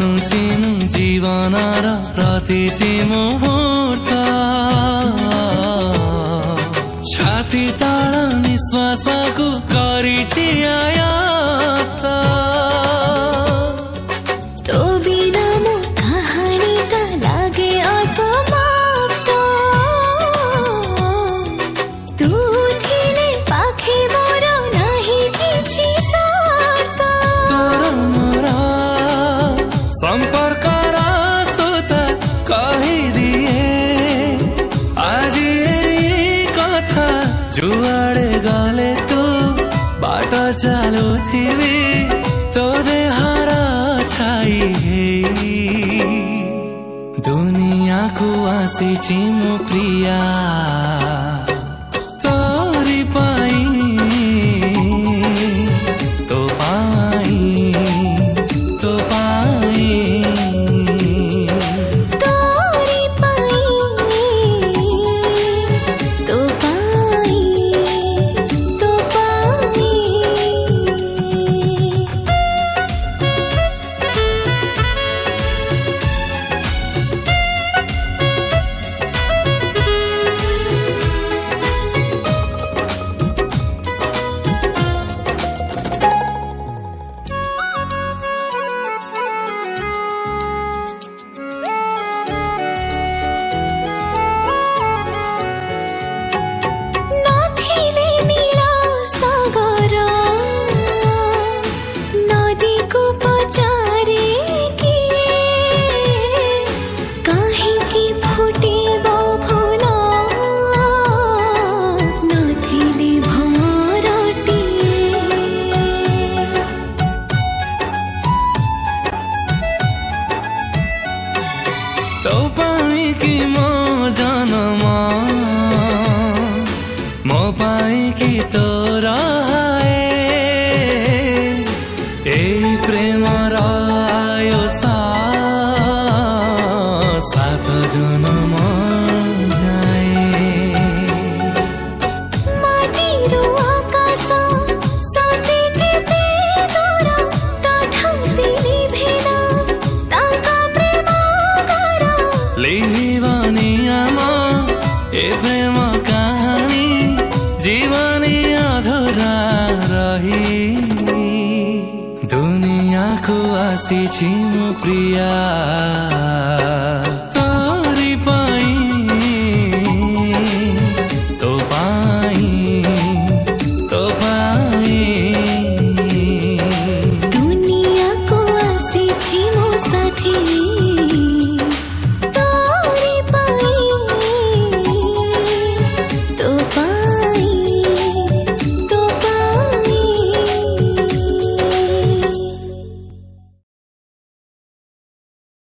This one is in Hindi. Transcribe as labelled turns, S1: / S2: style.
S1: गणुची मु जीवनर प्रतिटी मुहूर्त छाती ताल निश्वासको गरिछि आयात
S2: तो बिना मो कहानी त लागे असमाप्त तू थिले पाखे मोर नाही किछि साथ
S1: तोर मोर संपर्क सुत कहिदिए आज यही कथा जुआड़े गले तू बाट चालुथिबी तो देहर छाई दुनिया को आसीछि मो प्रिया तोरी पाई तो पाई तो पाई
S2: तोरी पाई तो पाई तो पाई नथिले नीला सागर नदी को पचारे कि काहीँकी फुटिबो फुल नथिले भरटिए
S1: तो पाई कि मो जन्म मो पाई कि तोर आए ए प्रेम आयो सात जन्म जाए
S2: माटीरो आकाश सते केते दूर तथापिनि भेना ताका प्रेम गर
S1: लिहिबानी आमा ए प्रेम कहानी जीवनी अधुरा रही दुनिया को आसीछि मो प्रिया तोरी पाई तो पाई तो पाई
S2: दुनिया को आसीछि मो साथी